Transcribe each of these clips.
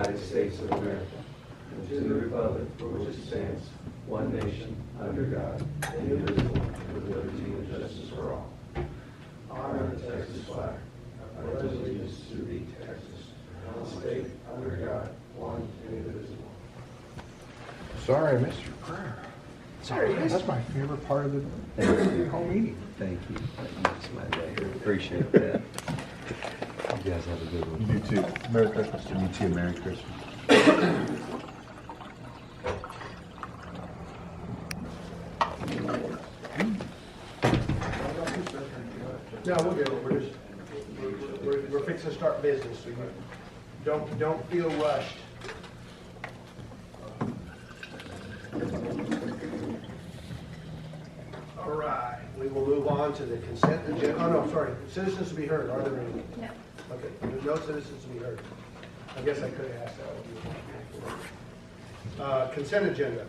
United States of America and to the republic for which it stands, one nation, under God, indivisible, with liberty and justice for all. Honor the Texas flag. I pledge allegiance to thee, Texas, one state, under God, one and indivisible. Sorry, I missed your prayer. Sorry, That's my favorite part of the whole meeting. Thank you. That's my day. Appreciate that. You guys have a good one. You too. Merry Christmas. You too. Merry Christmas. No, we'll get it. We're fixing to start business, so you don't feel rushed. All right, we will move on to the consent agenda. Oh, no, sorry. Citizens to be heard. Are there any? No. Okay, there's no citizens to be heard. I guess I could have asked that. Consent agenda.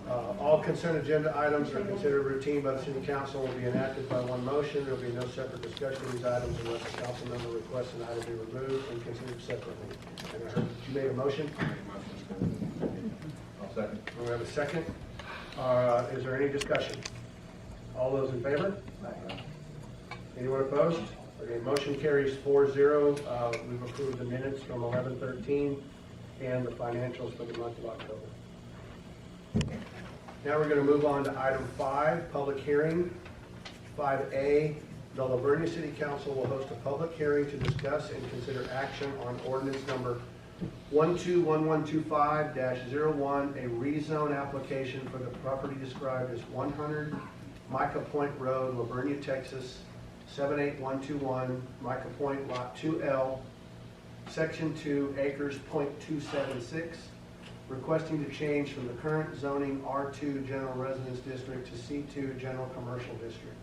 All consent agenda items are considered routine by the city council and will be enacted by one motion. There will be no separate discussion of these items unless a council member requests an item be removed and considered separately. And I heard that you made a motion. I'll second. We have a second. Is there any discussion? All those in favor? Anyone opposed? Okay, motion carries 4-0. We've approved the minutes from 11/13 and the financials for the month of October. Now we're going to move on to item 5, public hearing. 5A, the Vernia City Council will host a public hearing to discuss and consider action on ordinance number 121125-01, a rezone application for the property described as 100 Micah Point Road, La Vernia, Texas, 78121, Micah Point Lot 2L, Section 2, acres .276, requesting to change from the current zoning R2 General Residence District to C2 General Commercial District.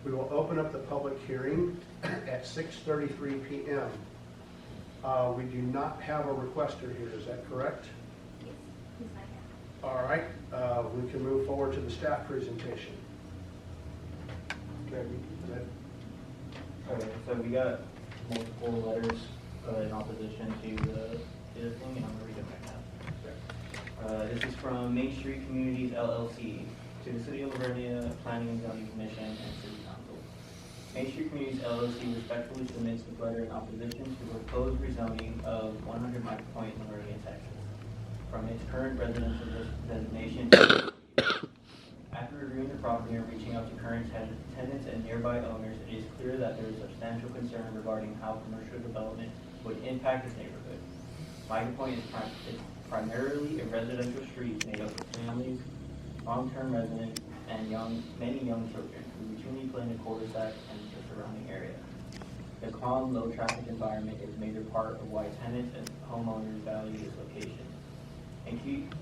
We will open up the public hearing at 6:33 p.m. We do not have a requester here, is that correct? Yes, he's not here. All right, we can move forward to the staff presentation. Okay, is that- Okay, so we got multiple letters in opposition to the thing, and I'm gonna read them right now. This is from Main Street Communities LLC to the City of Vernia Planning and Zoning Commission and City Council. Main Street Communities LLC respectfully submits this letter in opposition to the proposed rezoning of 100 Micah Point, La Vernia, Texas, from its current residential designation. After reviewing the property and reaching out to current tenants and nearby owners, it is clear that there is substantial concern regarding how commercial development would impact this neighborhood. Micah Point is primarily a residential street made up of families, long-term residents, and many young children who routinely play in the cul-de-sac and the surrounding area. The calm, low-traffic environment is a major part of why tenants and homeowners value this location.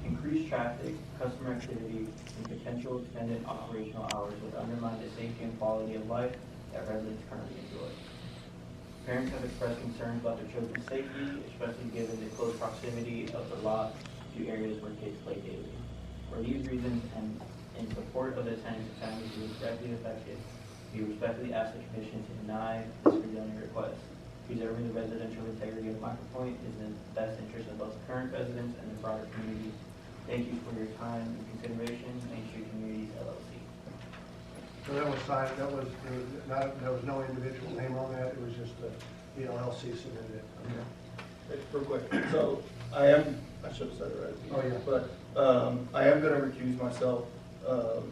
Increased traffic, customer activity, and potential extended operational hours would undermine the safety and quality of life that residents currently enjoy. Parents have expressed concerns about their children's safety, especially given the close proximity of the lot to areas where kids play daily. For these reasons, and in support of the tenants and families who are directly affected, we respectfully ask the Commission to deny this rezoning request. Preserving the residential integrity of Micah Point is in the best interest of both current residents and the broader community. Thank you for your time and consideration. Main Street Communities LLC. So that was signed, there was no individual name on that, it was just the LLC submitted it. Okay. Real quick, so I should have said it right. Oh, yeah. But I am going to recuse myself, so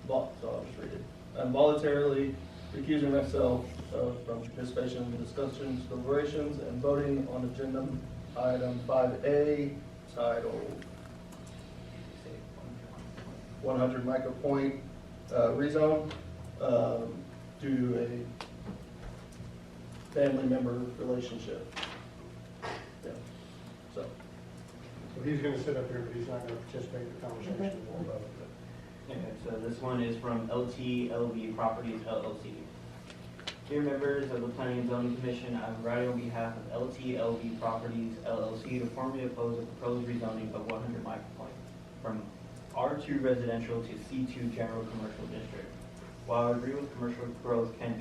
I'll just read it. I'm voluntarily recusing myself from participation in discussions, deliberations, and voting on agenda item 5A, titled 100 Micah Point rezone due to a family member relationship. Yeah. So he's going to sit up here, but he's not going to participate in the conversation. We'll vote. Okay, so this one is from LTLV Properties LLC. Dear members of the Planning and Zoning Commission, I'm writing on behalf of LTLV Properties LLC to formally oppose the proposed rezoning of 100 Micah Point from R2 residential to C2 general commercial district. While I agree with commercial growth can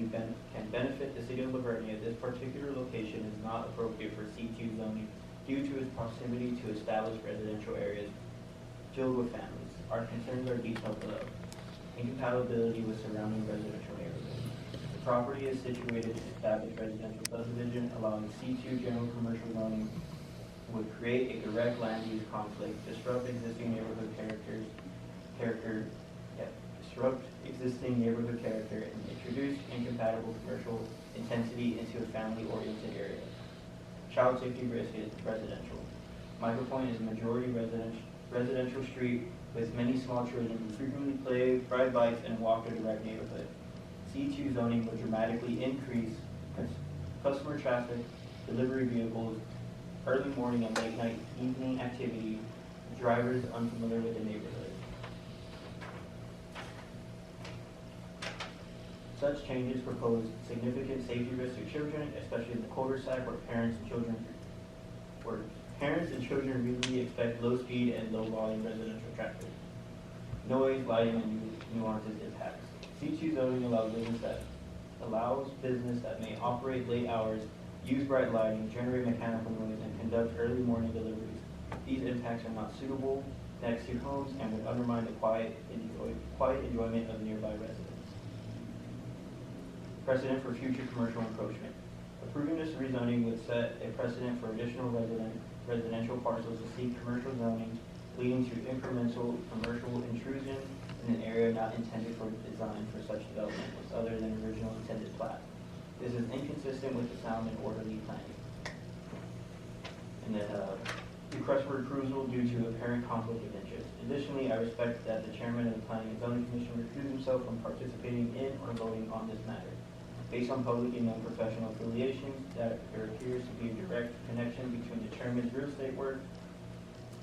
benefit the city of La Vernia, this particular location is not appropriate for C2 zoning due to its proximity to established residential areas filled with families. Our concerns are detailed below. Incompatibility with surrounding residential neighborhoods. The property is situated in established residential subdivision, allowing C2 general commercial zoning would create a direct land use conflict, disrupt existing neighborhood character, and introduce incompatible commercial intensity into a family-oriented area. Child safety risk is residential. Michael Point is a majority residential street with many small children who frequently play, ride bikes, and walk a direct neighborhood. C2 zoning would dramatically increase customer traffic, delivery vehicles, early morning and late night evening activity, drivers unfamiliar with the neighborhood. Such changes propose significant safety risks to children, especially in the cul-de-sac where parents and children reasonably expect low speed and low volume residential traffic. Noise, lighting, and nuances impacts. C2 zoning allows business that may operate late hours, use bright lighting, generate mechanical noise, and conduct early morning deliveries. These impacts are not suitable next to homes and would undermine the quiet enjoyment of nearby residents. Precedent for future commercial encroachment. Approving this rezoning would set a precedent for additional residential parcels to seek commercial zoning, leading to incremental commercial intrusion in an area not intended for design for such development other than original intended plat. This is inconsistent with the sound and orderly planning. And then, request for approval due to apparent conflict of interest. Additionally, I respect that the chairman of the Planning and Zoning Commission recused himself from participating in or voting on this matter. Based on publicly known professional affiliations, that there appears to be a direct connection between the chairman's real estate work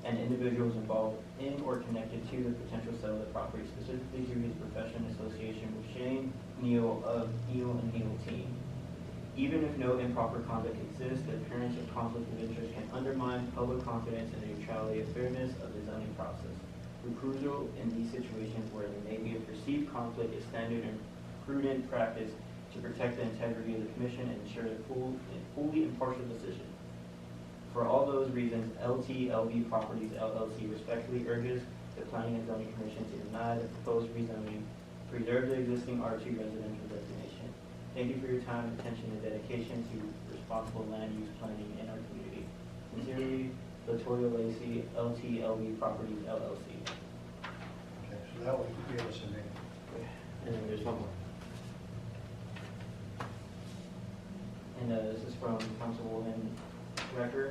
and individuals involved in or connected to the potential sale of the property, specifically through his professional association with Shane Neal of Neal and Neal team. Even if no improper conduct exists, the appearance of conflict of interest can undermine public confidence in the neutrality and fairness of the zoning process. Recusal in these situations where there may be a perceived conflict is standard and prudent practice to protect the integrity of the commission and ensure a fully impartial decision. For all those reasons, LTLB Properties LLC respectfully urges the Planning and Zoning Commission to deny the proposed rezoning, preserve the existing R2 residential designation. Thank you for your time, attention, and dedication to responsible land use planning in our community. Sincerely, Latoya Lacey, LTLB Properties LLC. Okay, so that would give us a name. And then there's one more. And this is from Councilwoman Recker.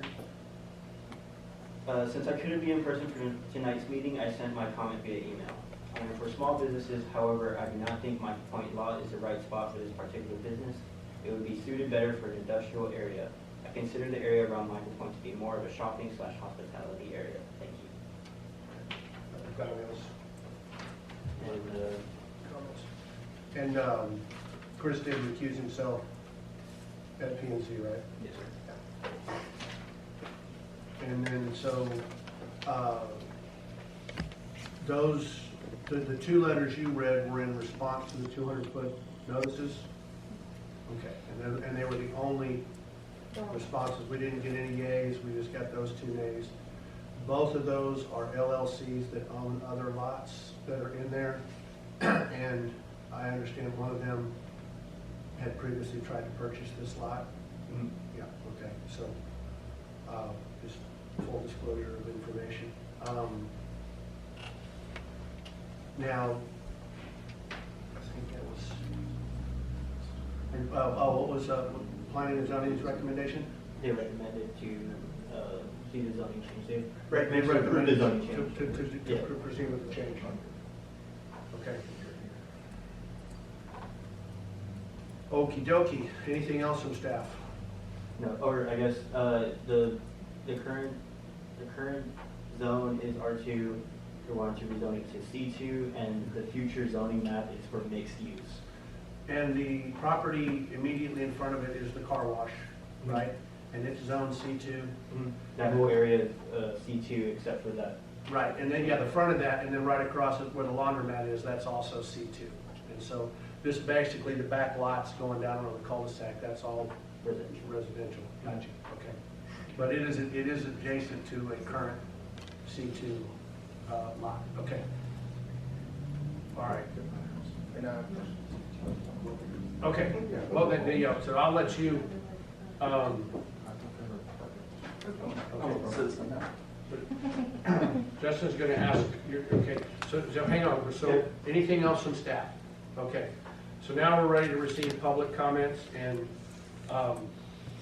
Since I couldn't be in person for tonight's meeting, I sent my comment via email. For small businesses, however, I do not think Michael Point Lot is the right spot for this particular business. It would be suited better for an industrial area. I consider the area around Michael Point to be more of a shopping/hospitality area. Thank you. Anybody else? And Comments? And Chris did recuse himself at PNC, right? yes, sir. And then, so, the two letters you read were in response to the 200-foot notices? Okay, and they were the only responses. We didn't get any yays, we just got those two nays. Both of those are LLCs that own other lots that are in there. And I understand one of them had previously tried to purchase this lot. Mhm. Yeah, okay, so, just full disclosure of information. Now, I think that was, and, what was, Planning and Zoning's recommendation? They recommended to see the zoning change. They They recommended to approve the recommended zoning change. to proceed with the change. Okay. Okey dokey. Anything else from staff? No, or I guess, the current zone is R2, we want to rezone it to C2, and the future zoning map is for mixed use. And the property immediately in front of it is the car wash, right? And it's zone C2? That whole area is C2 except for that. Right, and then, yeah, the front of that, and then right across it where the laundromat is, that's also C2. And so this basically, the back lots going down on the cul-de-sac, that's all Residential. residential. Gotcha, okay. But it is adjacent to a current C2 lot. Okay. All right. And Okay. Well, then, so I'll let you, okay. Justin's gonna ask, okay, so hang on, so anything else from staff? Okay, so now we're ready to receive public comments, and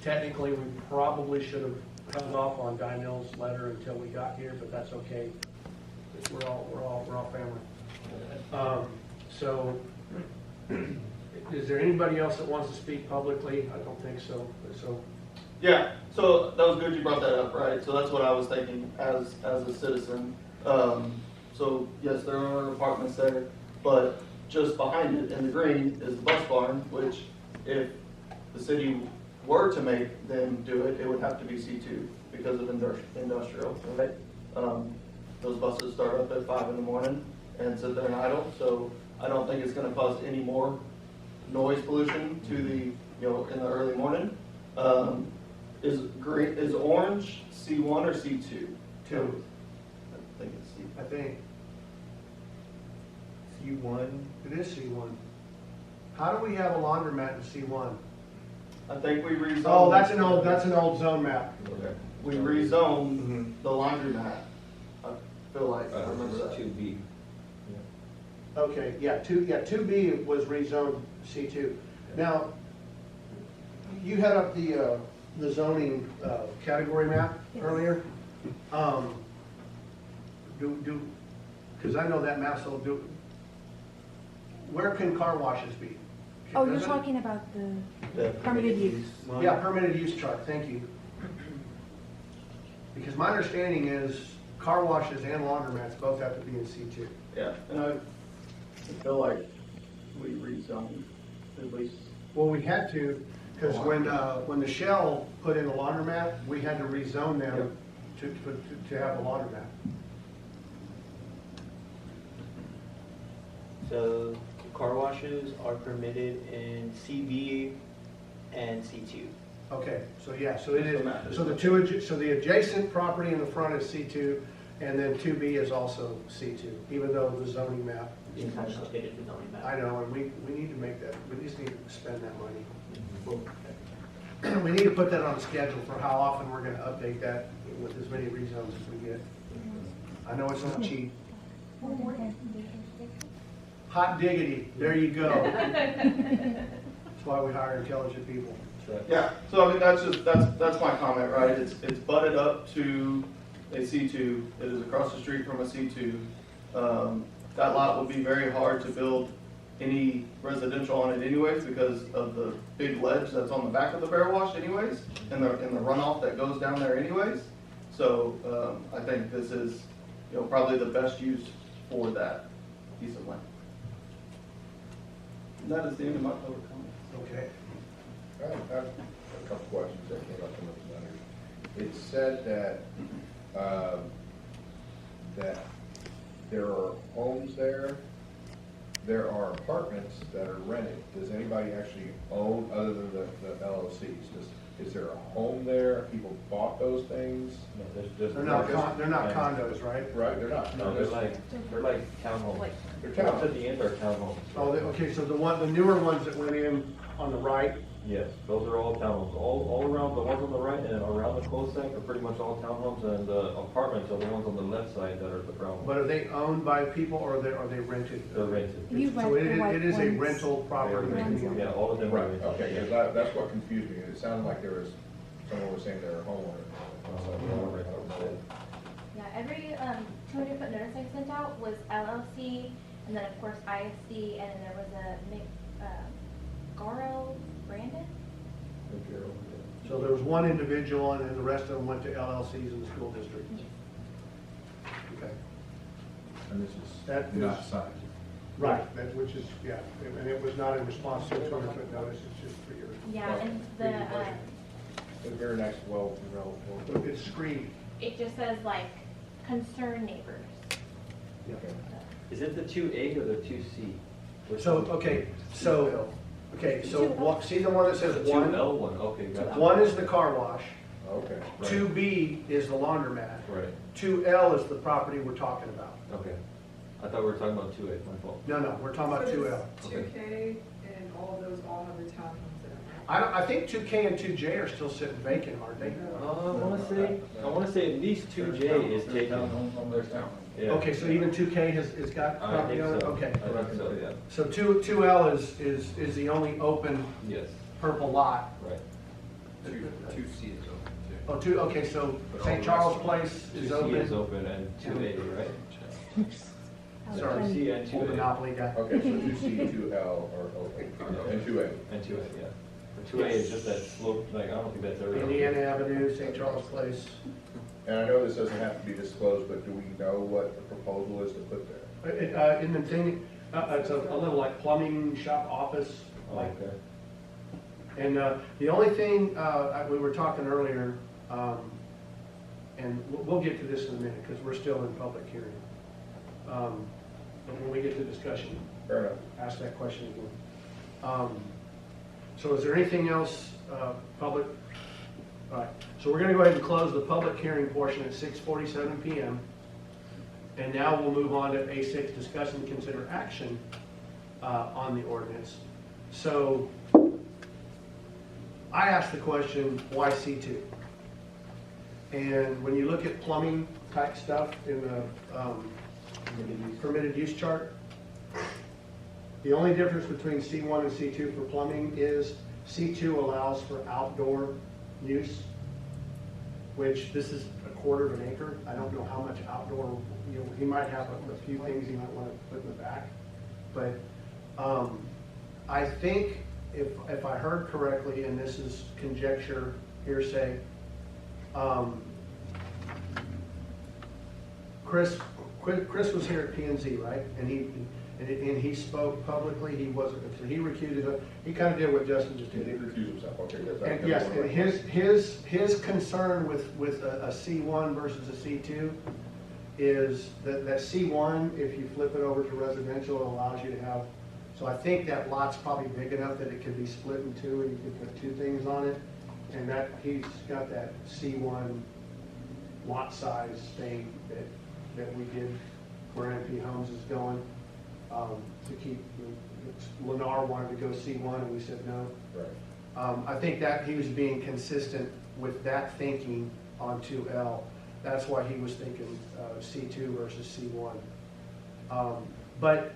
technically, we probably should have held off on Dynell's letter until we got here, but that's okay. We're all family. So, is there anybody else that wants to speak publicly? I don't think so, so. yeah, so that was good you brought that up, right? So that's what I was thinking as a citizen. So yes, there are apartments there, but just behind it in the green is the bus barn, which if the city were to make them do it, it would have to be C2 because of industrial, right? Those buses start up at 5 in the morning and sit there and idle, so I don't think it's gonna cause any more noise pollution to the, in the early morning. Is orange C1 or C2? Two. I think it's C. I think C1. it is C1. How do we have a laundromat in C1? I think we rezoned. Oh, that's an old zone map. Okay. We rezoned the laundromat. I feel like I remember that. 2B. Okay, yeah, 2B was rezoned C2. Now, you had up the zoning category map earlier. Because I know that map, so where can car washes be? Oh, you're Doesn't- talking about the Yeah. permitted use. Yeah, permitted use chart, thank you. Because my understanding is car washes and laundromats both have to be in C2. Yeah, and I feel like we rezoned at least. Well, we had to, because when the Shell put in a laundromat, we had to rezone them to have a laundromat. So car washes are permitted in CB and C2. Okay, so yeah, so it is, so the adjacent property in the front is C2, and then 2B is also C2, even though the zoning map. You kind of updated the zoning map. I know, and we need to make that, we just need to spend that money. We need to put that on a schedule for how often we're gonna update that with as many rezones as we get. I know it's not cheap. Hot diggity, there you go. That's why we hire intelligent people. Yeah, so I mean, that's my comment, right? It's butted up to a C2. It is across the street from a C2. That lot will be very hard to build any residential on it anyways because of the big ledge that's on the back of the barrel wash anyways, and the runoff that goes down there anyways. So I think this is, probably the best use for that piece of land. And that is the end of my public comments. Okay. I have a couple questions that came up in the letter. It said that there are homes there, there are apartments that are rented. Does anybody actually own, other than the LLCs? Is there a home there? People bought those things? No, there's just. They're not condos, right? Right, they're not. No, they're like townhomes. They're Ones towns. at the end are townhomes. Oh, okay, so the newer ones that went in on the right, Yes, those are all townhomes. All around, the ones on the right and around the cul-de-sac are pretty much all townhomes, and the apartments are the ones on the left side that are the problem. but are they owned by people or are they rented? They're rented. You So rent the white it is a ones. rental property. Rental. Yeah, all of them are Right, rented. okay, because that's what confused me. It sounded like there was, someone was saying they're a homeowner. Yeah, every 200-foot notice I sent out was LLC, and then of course ISC, and then there was a Garo Brandon. So there was one individual and then the rest of them went to LLCs in the school district. Okay. And this That is not is- signed. Right, that, which is, yeah, and it was not in response to a 200-foot notice, it's just for your, Yeah, and the, It's a very nice, well, it's screened. it just says like concerned neighbors. Is it the 2A or the 2C? So, okay, so what, see the one that says The one? 2L one, okay, gotcha. One is the car wash, Okay. right. 2B is the laundromat. Right, 2L is the property we're talking about. okay. I thought we were talking about 2A, my fault. No, we're talking about 2L. So this 2K and all of those all have the townhomes in them. I think 2K and 2J are still sitting vacant, aren't they? I wanna say at least 2J is taken. Yeah. Okay, so even 2K has got I property think on it? so. Okay. I think so, yeah. So 2L is the only open Yes, purple lot. right. 2C is open Oh, okay, so But all St. the Charles rest Place is 2C is open. open and 2A, right? Sorry, 2C and old 2A. Monopoly guy. Okay, so 2C, 2L are open, and 2A. And 2A, yeah. But 2A is just that slope, like, I don't think that's ever. Indiana Avenue, St. Charles Place. And I know this doesn't have to be disclosed, but do we know what the proposal is to put there? In the thing, it's a little like plumbing shop office, Oh, like. okay. And the only thing, we were talking earlier, and we'll get to this in a minute, because we're still in public hearing. But when we get to discussion, Fair enough. ask that question again. So is there anything else, public? All right, so we're gonna go ahead and close the public hearing portion at 6:47 PM. And now we'll move on to A6, discuss and consider action on the ordinance. So I asked the question, why C2? And when you look at plumbing type stuff in the permitted use chart, the only difference between C1 and C2 for plumbing is C2 allows for outdoor use, which this is a quarter of an acre. I don't know how much outdoor, he might have a few things he might want to put in the back. But I think if I heard correctly, and this is conjecture, hearsay, Chris was here at P&Z, right? And he spoke publicly. He wasn't. So he recused it. He kind of did what Justin just He did. did recuse himself, okay. And yes, and his concern with a C1 versus a C2 is that C1, if you flip it over to residential, it allows you to have. So I think that lot's probably big enough that it could be split in two, and you can put two things on it. And that he's got that C1 lot size thing that we did where MP Homes is going, to keep, Lennar wanted to go C1 and we said no. Right. I think that he was being consistent with that thinking on 2L. That's why he was thinking C2 versus C1. But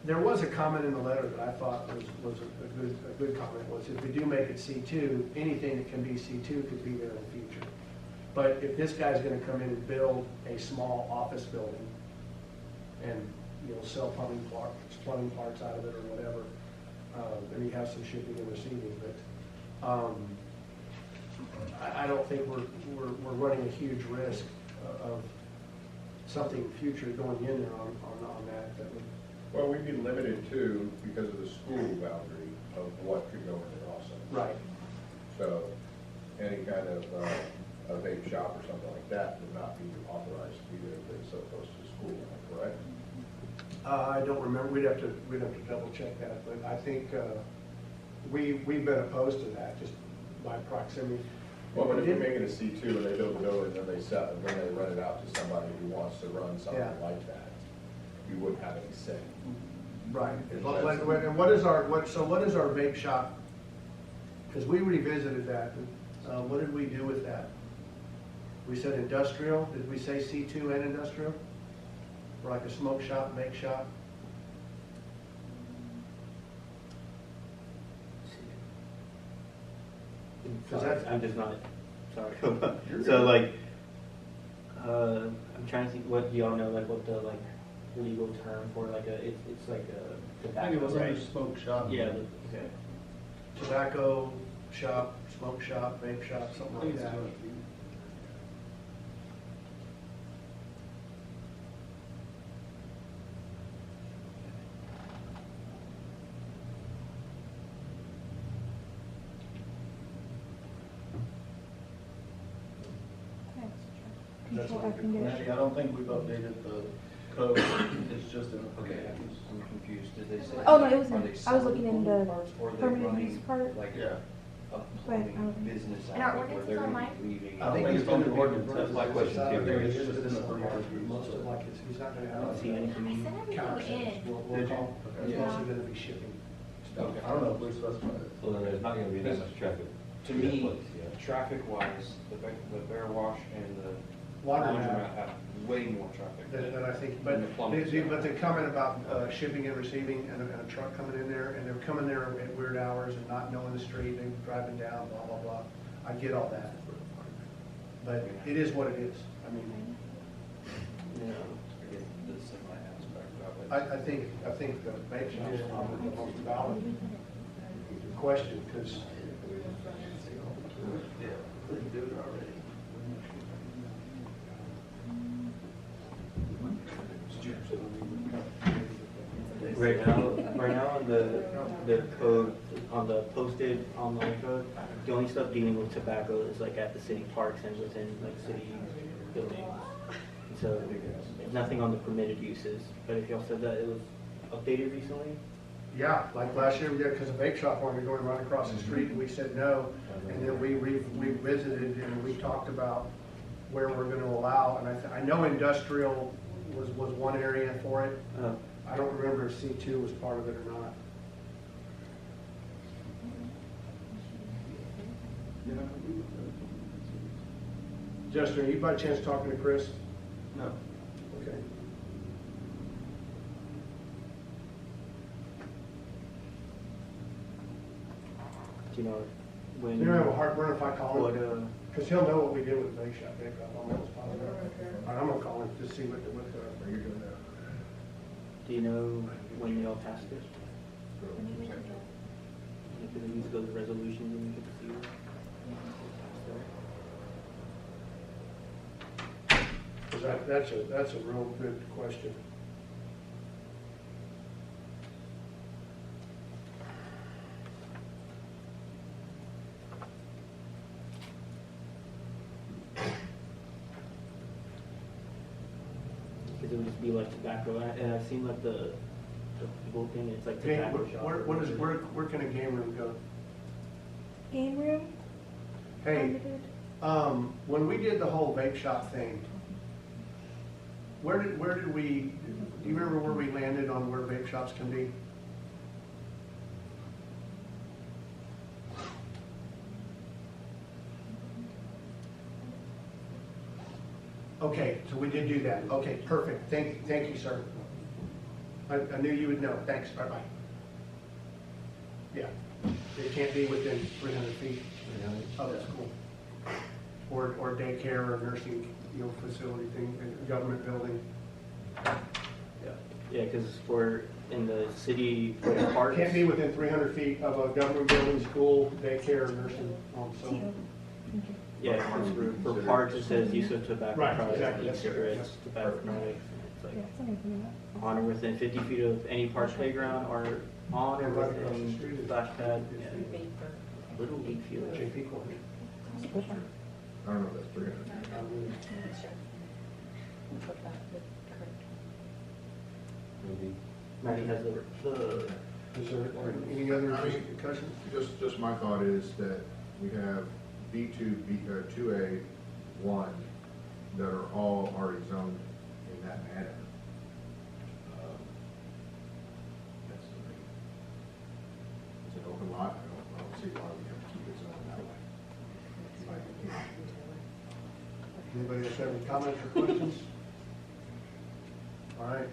there was a comment in the letter that I thought was a good comment, was if we do make it C2, anything that can be C2 could be there in the future. But if this guy's gonna come in and build a small office building and, sell plumbing parts out of it or whatever, and he has some shipping and receiving, but I don't think we're running a huge risk of something future going in there on that would. Well, we'd be limited to, because of the school boundary, of what could go in there also. Right. So, any kind of a vape shop or something like that would not be authorized to be there if it's so close to the school, correct? I don't remember, we'd have to double check that, but I think we've been opposed to that, just by proximity. Well, but if we make it a C2 and they build a building, then they sell, and then they rent it out to somebody who wants to run something Yeah. like that, we wouldn't have any say. Right, and what is our vape shop? Because we revisited that, what did we do with that? We said industrial, did we say C2 and industrial? Or like a smoke shop, bake shop? Sorry, I'm just not, sorry. You're So good. like, I'm trying to think, what, do y'all know, like, what the, like, legal term for, like, it's like a tobacco. I think it was right? a smoke shop. Yeah, okay. Tobacco shop, smoke shop, vape shop, something like that. Actually, I don't think we've updated the code, it's just in. Okay, I'm confused. Did they say? Oh, no, it was are me. they I was selling looking in plumbing the parts, or are they permitted running use part. Like Yeah. a Wait, plumbing business And our out there where ordinance they're is gonna online? be I think it's in the ordinance. That's my question too. There it is, it's in the ordinance. Most of like, he's not gonna I don't have. see anything. I sent Counter everything sales, in. we'll call, it's Yeah. mostly gonna be shipping. Okay, I don't know if we specified it. So then there's not gonna be that much traffic. To in that me, place, yeah. traffic-wise, the Bear Wash and the Laundromat. laundromat have way more traffic. That I think, but, And the plumbing. but the comment about shipping and receiving and a truck coming in there, and they're coming there at weird hours and not knowing the street, and driving down, blah, blah, blah. I get all that. But it is what it is. I mean, The semi-aspect of it. I think the bake shop is probably the most valid question, because Right now, in the code, on the posted online code, the only stuff dealing with tobacco is like at the city parks and within like city buildings. So, nothing on the permitted uses, but if y'all said that it was updated recently, yeah, like last year, we did, because the bake shop wanted to go and run across the street, and we said no. And then we visited and we talked about where we're gonna allow, and I know industrial was one area for it. I don't remember if C2 was part of it or not. Justin, are you by chance talking to Chris? No. Okay. do you know when? You don't have a heartburn if I call What, him? Because he'll know what we did with the bake shop. I'm almost positive. All right, I'm gonna call him to see what Are you doing that? do you know when y'all passed it? Because it needs to go to resolutions and we can see it. because that's a real good question. Because it would just be like tobacco, and I've seen like the people thing, it's like Game, tobacco shop. where can a game room go? Game room? Hey, when we did the whole vape shop thing, where did we, do you remember where we landed on where vape shops can be? Okay, so we did do that. Okay, perfect. Thank you, sir. I knew you would know. Thanks, bye-bye. Yeah, it can't be within 300 feet of the school. Or daycare or nursing, facility thing, government building. Yeah, because we're in the city, for the parks. Can't be within 300 feet of a government building, school, daycare, or nursing home, so. Yeah, because for parks, it says use of tobacco Right, products, exactly, that's good, e-cigarettes, tobacco products. It's like on or within 50 feet of any park playground or on or Right across the within street. splash pad. Little league field. JP Corner. I don't know if that's 300 feet. Maybe. Maddie has the Is there any other discussion? Just my thought is that we have B2, B2A, 1 that are all already zoned in that manner. That's it's an open lot. I don't see why we have to keep it zoned that way. Anybody else have any comments or questions? All right.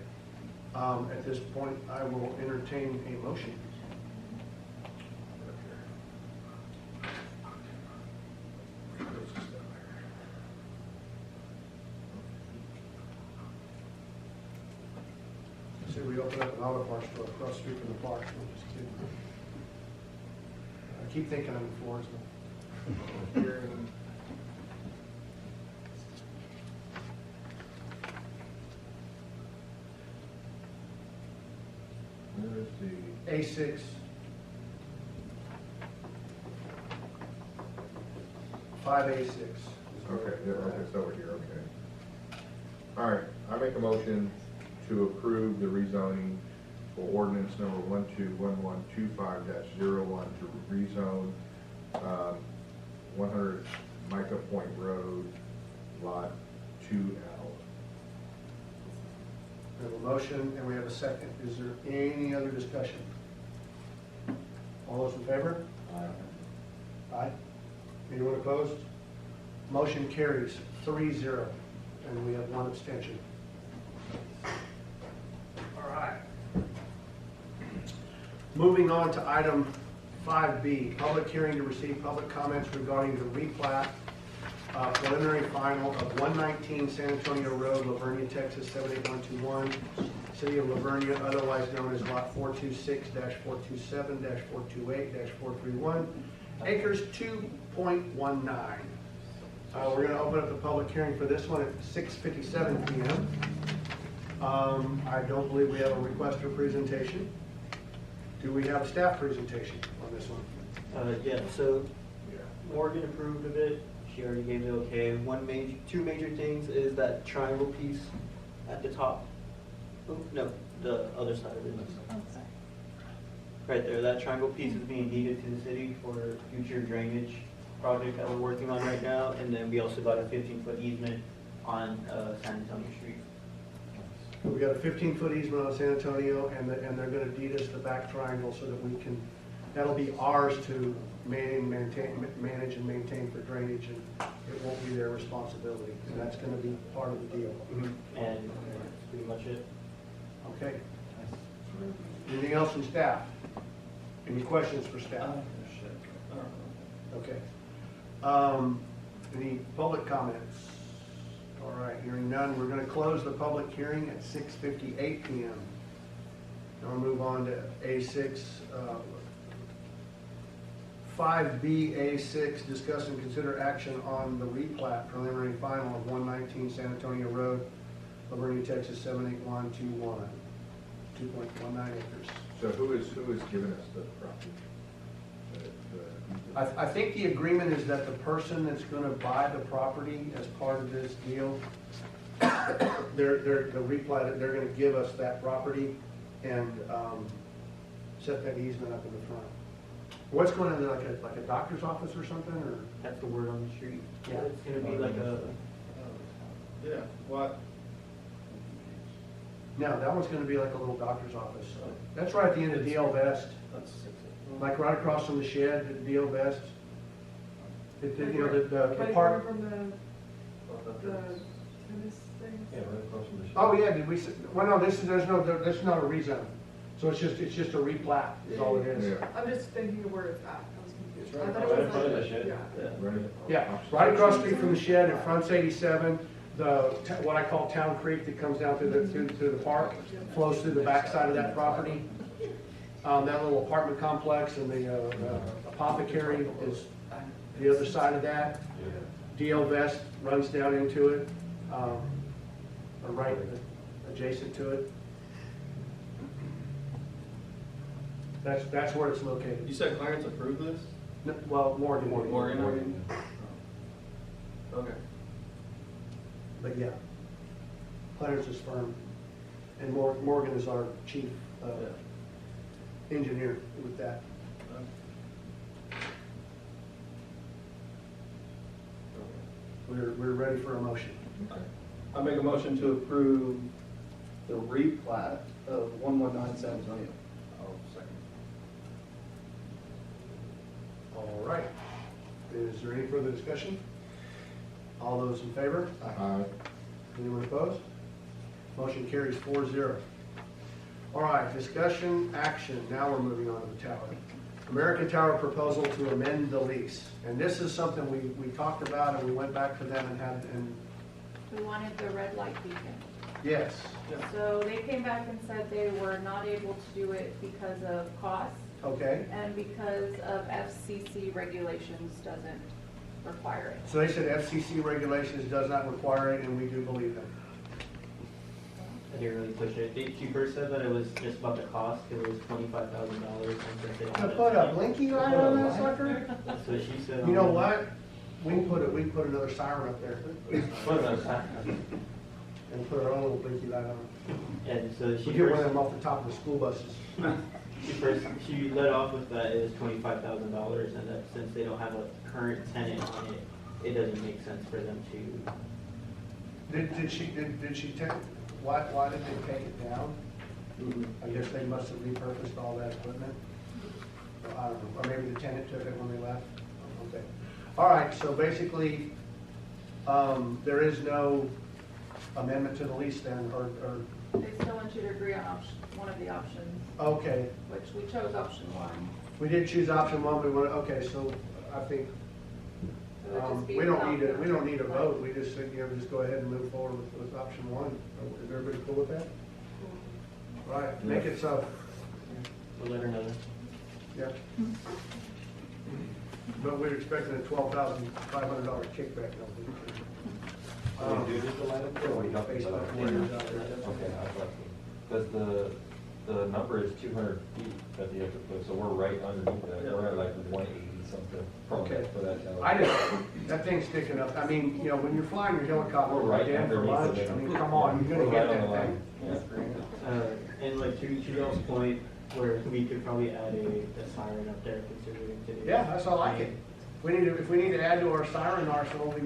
At this point, I will entertain a motion. See, we opened up an auto parts store across the street from the park. I'm just kidding. I keep thinking I'm in Floresville. Where is the, A6. Five A6. okay, yeah, okay, it's over here, okay. All right, I make a motion to approve the rezoning for ordinance number 121125-01 to rezone 100 Micah Point Road, Lot 2L. We have a motion and we have a second. Is there any other discussion? All those in favor? Aye. Anyone opposed? Motion carries 3-0, and we have one abstention. All right. Moving on to item 5B, public hearing to receive public comments regarding the replat, preliminary final of 119 San Antonio Road, La Vernia, Texas 78121, City of La Vernia, otherwise known as Lot 426-427-428-431, acres 2.19. We're going to open up the public hearing for this one at 6:57 p.m. I don't believe we have a request for presentation. Do we have a staff presentation on this one? Yeah, so Morgan approved of it. She already gave it okay. Two major things is that triangle piece at the top. Oh, no, the other side of it. Right there, that triangle piece is being deeded to the city for future drainage project that we're working on right now. And then we also got a 15-foot easement on San Antonio Street. We got a 15-foot easement on San Antonio, and they're going to deed us the back triangle so that we can, that'll be ours to manage and maintain for drainage, and it won't be their responsibility. And that's going to be part of the deal. And that's pretty much it. Okay. Anything else from staff? Any questions for staff? Okay. Any public comments? All right, hearing none, we're going to close the public hearing at 6:58 p.m. Now we'll move on to A6, 5B-A6, discuss and consider action on the replat preliminary final of 119 San Antonio Road, La Vernia, Texas 78121, 2.19 acres. So who is giving us the property? I think the agreement is that the person that's going to buy the property as part of this deal, they're going to give us that property and set that easement up in the front. What's going on there, like a doctor's office or something, or? That's the word on the street. Yeah. It's gonna be like a, Yeah, what? No, that one's going to be like a little doctor's office. That's right at the end of DL Vest, like right across from the shed at DL Vest. The Apart park. from the tennis thing? Yeah, right across from the. Oh, yeah, did we, well, no, there's not a rezone. So it's just a replat, is all it is. Yeah. I'm just thinking of where it's at. I was confused. It's right I thought it Right in was front of like- the shed. Yeah. Right. Yeah, right across the street from the shed, in front's 87, what I call Town Creek that comes down through the park, flows through the backside of that property. That little apartment complex and the apothecary is the other side of that. DL Vest runs down into it, or right adjacent to it. That's where it's located. You said Clarence approved this? No, well, Morgan. Morgan? Okay. But yeah, Clarence is firm, and Morgan is our chief engineer with that. We're ready for a motion. I make a motion to approve the replat of 119 San Antonio. I'll second. All right. Is there any further discussion? All those in favor? Anyone opposed? Motion carries 4-0. All right, discussion, action. Now we're moving on to the tower. American Tower proposal to amend the lease. And this is something we talked about, and we went back to them and We wanted the red light beacon. yes. So they came back and said they were not able to do it because of cost Okay. and because of FCC regulations doesn't require it. So they said FCC regulations does not require it, and we do believe them. I didn't really push it. She first said that it was just about the cost, because it was $25,000. I put a blinky light on that sucker? So she said. You know what? We can put another siren up there and put our own little blinky light on. And so she We get one of first, them off the top of the school buses. she led off with that it was $25,000, and that since they don't have a current tenant on it, it doesn't make sense for them to. Did she take, why did they take it down? I guess they must have repurposed all that equipment. Or I don't know, or maybe the tenant took it when they left. Okay. All right, so basically, there is no amendment to the lease then, or, They still want you to agree on one of the options, okay. which we chose option one. We did choose option one, we want, okay, so I think, It would just be we don't without need a vote, we just, just go ahead and move forward with option one. Is everybody cool with that? All right, make it so. We'll let her know. Yep. But we're expecting a $12,500 kickback. Can we do this line up there, or we don't? Facebook warriors out there. Okay, because the number is 200 feet that they have to put, so we're right underneath that. We're at like 180 something Okay. for that tower. I just, that thing's sticking up. I mean, you know, when you're flying your helicopter We're right again for underneath lunch, it. I mean, come on, you're gonna We're get right on that the line. thing. Yeah. And like to y'all's point, where we could probably add a siren up there considering today. Yeah, that's all I can. If we need to add to our siren arsenal, we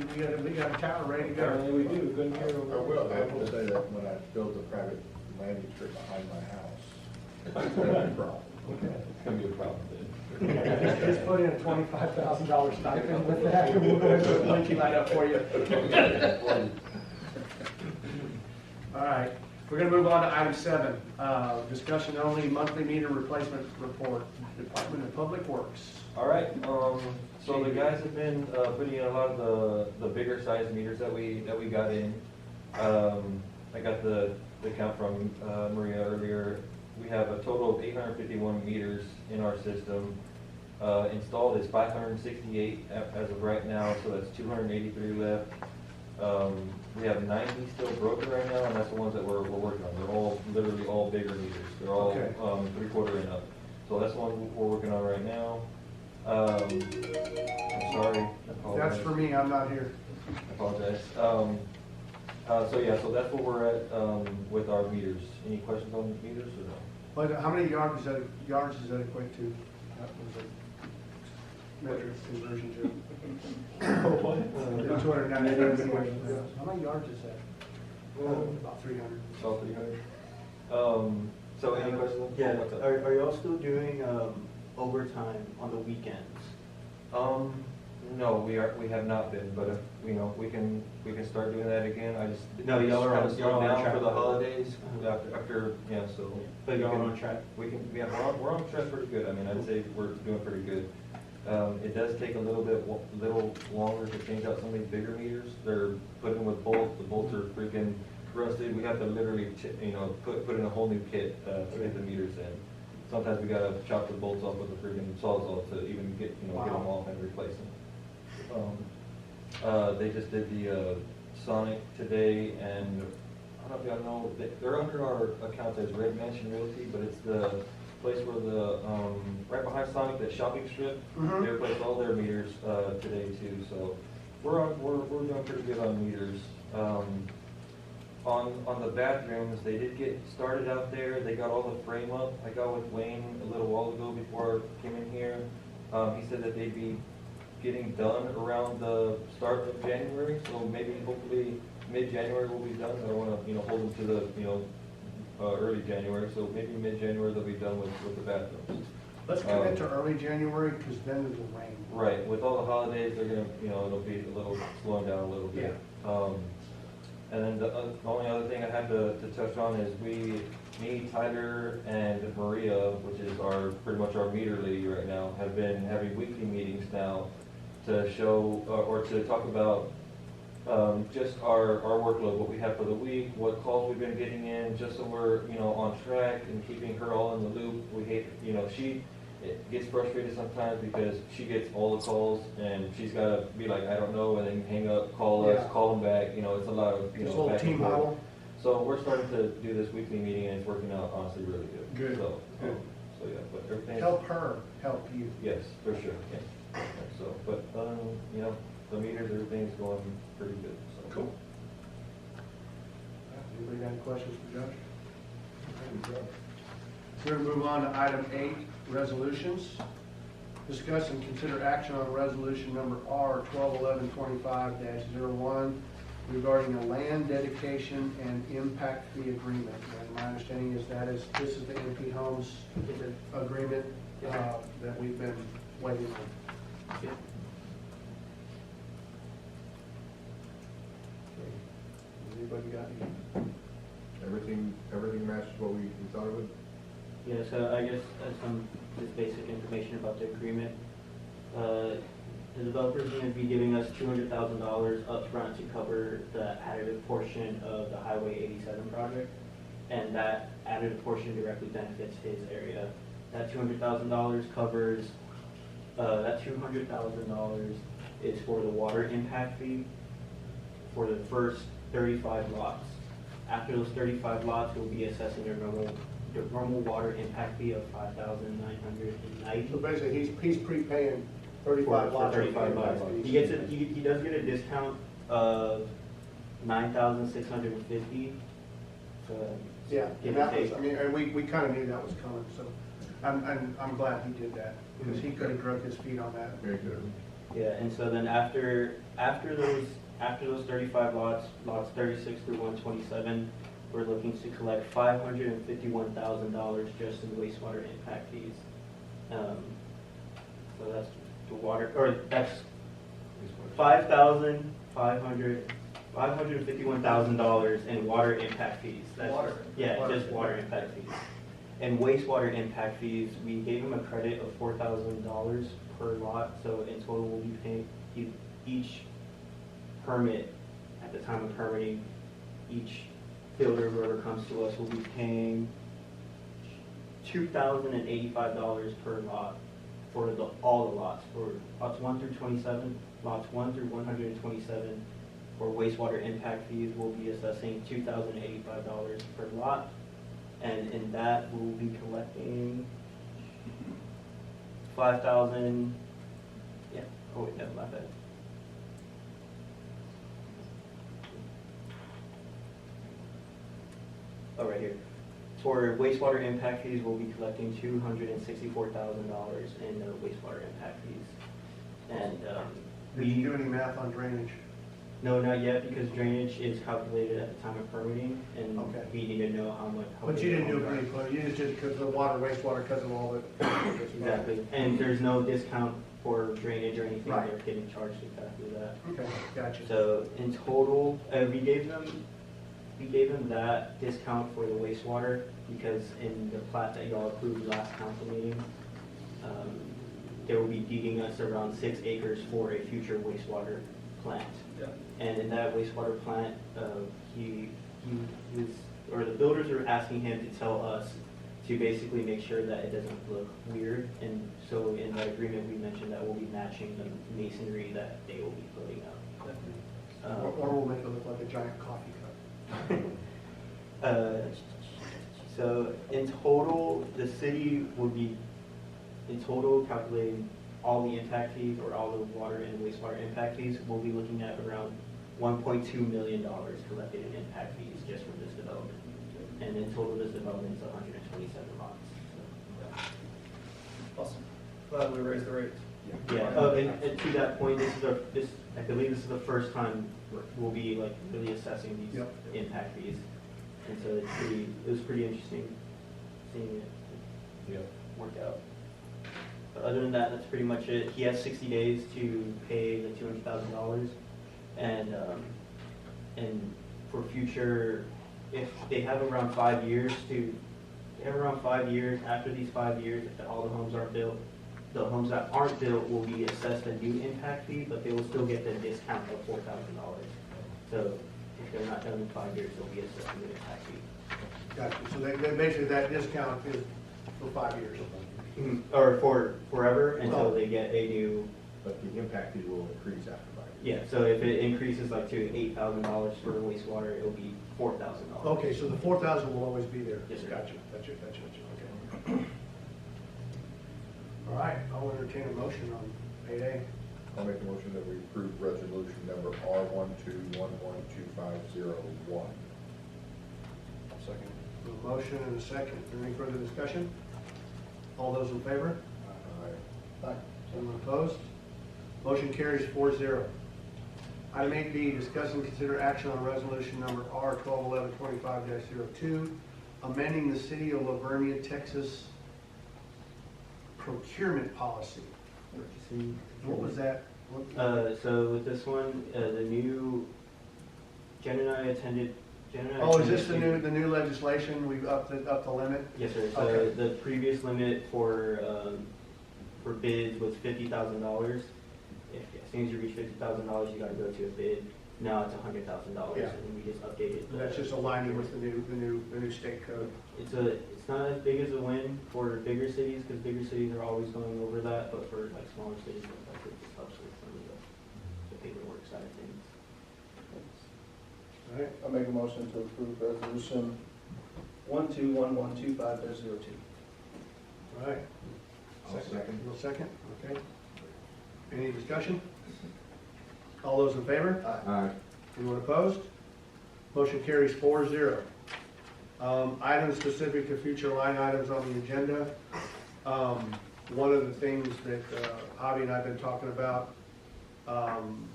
got a tower ready to go. Apparently we do, couldn't hear. I will say that when I build a private landing strip behind my house, it's gonna be a problem. It's gonna be a problem then. Just put in a $25,000 stipend with that, and we'll go ahead and link you right up for you. All right, we're gonna move on to item 7, discussion only, monthly meter replacement report, Department of Public Works. All right, so the guys have been putting in a lot of the bigger size meters that we got in. I got the count from Maria earlier. We have a total of 851 meters in our system. Installed is 568 as of right now, so that's 283 left. We have 90 still broken right now, and that's the ones that we're working on. They're all literally all bigger meters. They're all Okay. 3/4 and up. So that's the one we're working on right now. I'm sorry. I apologize. That's for me, I'm not here. I apologize. So yeah, so that's where we're at with our meters. Any questions on the meters or no? But how many yards does that equate to? That was a metric conversion to. 290. How many yards is that? About 300. All 300. So any questions? Yeah, What's up? are y'all still doing overtime on the weekends? No, we have not been, but if, you know, we can start doing that again. I just. No, y'all are on- Slowed y'all are on down track for the with it. holidays, Uh-huh. after, yeah, so. But y'all we are can- on track? We can, yeah, we're on track pretty good. I mean, I'd say we're doing pretty good. It does take a little longer to change out some of these bigger meters. They're put in with bolts. The bolts are freaking rusted. We have to literally, put in a whole new kit to get the meters in. Sometimes we gotta chop the bolts off with a freaking sawzall to even get them Wow. off and replace them. They just did the Sonic today, and I don't know if y'all know, they're under our account as Red Mansion Realty, but it's the place where the, right behind Sonic, that shopping strip, Mhm. they replaced all their meters today too, so we're doing pretty good on meters. On the bathrooms, they did get started out there. They got all the frame up. I got with Wayne a little while ago before I came in here. He said that they'd be getting done around the start of January, so maybe hopefully mid-January will be done. I don't wanna, hold them to the, early January, so maybe mid-January they'll be done with the bathrooms. Let's commit to early January, because then there's a rain. Right, with all the holidays, they're gonna, it'll be a little, slowing down a little bit. And then the only other thing I had to touch on is me, Tyler, and Maria, which is pretty much our meter lady right now, have been having weekly meetings now to show, or to talk about just our workload, what we have for the week, what calls we've been getting in, just so we're, on track and keeping her all in the loop. We hate, she gets frustrated sometimes because she gets all the calls and she's gotta be like, I don't know, and then hang up, call us, Yeah. call them back, it's a lot of, This little back and team forth. huddle. So we're starting to do this weekly meeting and it's working out honestly really good. Good, So, good. so yeah, but everything. Help her, help you. Yes, for sure, yeah. So, but, the meters, everything's going pretty good, so. Cool. Anybody got any questions for Josh? We're gonna move on to item 8, resolutions. Discuss and consider action on resolution number R 121125-01 regarding a land dedication and impact fee agreement. And my understanding is this is the MP Homes agreement that we've been waiting on. Yeah. Anybody got any? Everything matches what we thought it would? Yeah, so I guess some just basic information about the agreement. The developer is going to be giving us $200,000 upfront to cover the additive portion of the Highway 87 project, and that additive portion directly benefits his area. That $200,000 covers, that $200,000 is for the water impact fee for the first 35 lots. After those 35 lots, we'll be assessing the normal water impact fee of $5,990. So basically, he's prepaying 35 For lots. 35 lots. He does get a discount of $9,650. Yeah, give and or that was, take. I mean, and we kind of knew that was coming, so I'm glad he did that, because he could have drug his feet on that. Very good. Yeah, and so then after those 35 lots 36 through 127, we're looking to collect $551,000 just in wastewater impact fees. So that's the water, or that's $551,000 in water impact fees. That's Water. Yeah, Water. just water impact fees. And wastewater impact fees, we gave him a credit of $4,000 per lot, so in total we'll be paying each permit, at the time of permitting, each builder, whoever comes to us, will be paying $2,085 per lot for all the lots, for lots 1 through 27, lots 1 through 127. For wastewater impact fees, we'll be assessing $2,085 per lot, and in that we'll be collecting 5,000. Yeah. Oh wait, no, my bad. Oh, right here. For wastewater impact fees, we'll be collecting $264,000 in wastewater impact fees. And Did you do any math on drainage? no, not yet, because drainage is calculated at the time of permitting, and Okay. we need to know how much. But you didn't do it pretty, you just did because of the water, wastewater, because of all the. Exactly, and there's no discount for drainage or anything, Right. they're getting charged exactly that. Okay, gotcha. So in total, we gave them that discount for the wastewater, because in the plat that y'all approved last council meeting, they will be deeding us around 6 acres for a future wastewater plant. Yeah. And in that wastewater plant, the builders are asking him to tell us to basically make sure that it doesn't look weird. And so in that agreement, we mentioned that we'll be matching the masonry that they will be putting up. Or we'll make it look like a giant coffee cup. So in total, the city will be, in total, calculating all the impact fees, or all the water and wastewater impact fees, we'll be looking at around $1.2 million collected in impact fees just from this development. And in total, this development is 127 lots. Awesome. Glad we raised the rates. Yeah, and to that point, I believe this is the first time we'll be like really assessing these Yep. impact fees. And so it was pretty interesting seeing it work out. But other than that, that's pretty much it. He has 60 days to pay the $200,000, and for future, if they have around 5 years after these 5 years, if all the homes aren't built, the homes that aren't built will be assessed a new impact fee, but they will still get the discount of $4,000. So if they're not done in 5 years, they'll be assessed a new impact fee. Gotcha, so they basically, that discount is for 5 years. Or for forever until they get a new. But the impact fee will increase after 5 years. Yeah, so if it increases like to $8,000 for wastewater, it'll be $4,000. Okay, so the 4,000 will always be there? Yes, sir. Gotcha, okay. All right, I'll entertain a motion on 8A. I'll make a motion that we approve resolution number R12112501. Second. A motion and a second. Is there any further discussion? All those in favor? Aye. Aye. Anyone opposed? Motion carries 4-0. Item 8B, discuss and consider action on resolution number R 121125-02, amending the City of Vernia, Texas procurement policy. What was that? So with this one, the new, Jen and I attended, Oh, is this the new legislation? We've upped the limit? Yes, sir. So Okay. the previous limit for bids was $50,000. As soon as you reach $50,000, you gotta go to a bid. Now it's $100,000, Yeah. and we just updated. That's just aligning with the new state code. It's not as big as a win for bigger cities, because bigger cities are always going over that, but for like smaller cities, like it just helps with some of the paperwork side of things. All right. I make a motion to approve resolution 121125-02. All right. I'll second. You'll second? Okay. Any discussion? All those in favor? Aye. Anyone opposed? Motion carries 4-0. Items specific to future line items on the agenda. One of the things that Javi and I have been talking about, and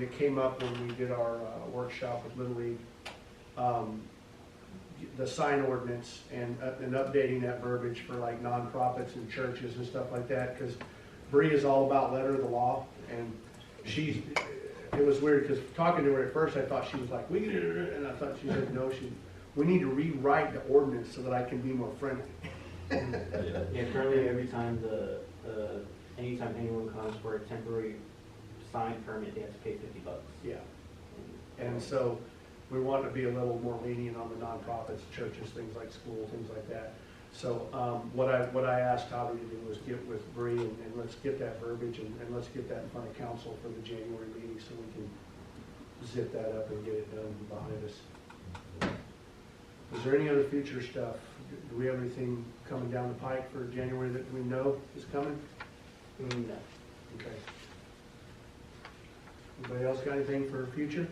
it came up when we did our workshop with Little League, the sign ordinance and updating that verbiage for like nonprofits and churches and stuff like that, because Bree is all about letter of the law, and it was weird, because talking to her at first, I thought she was like, and I thought she said, no, we need to rewrite the ordinance so that I can be more friendly. Yeah, currently every time anytime anyone comes for a temporary sign permit, they have to pay $50. Yeah, and so we want to be a little more lenient on the nonprofits, churches, things like school, things like that. So what I asked Javi to do was get with Bree and let's get that verbiage and let's get that in front of council for the January meeting so we can zip that up and get it done behind us. Is there any other future stuff? Do we have anything coming down the pike for January that we know is coming? No. Okay. Anybody else got anything for future?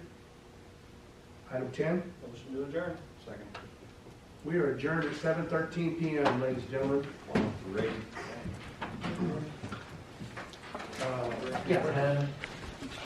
Item 10, Motion to adjourn. Second. we are adjourned at 7:13 p.m., ladies and gentlemen. Great. Yeah.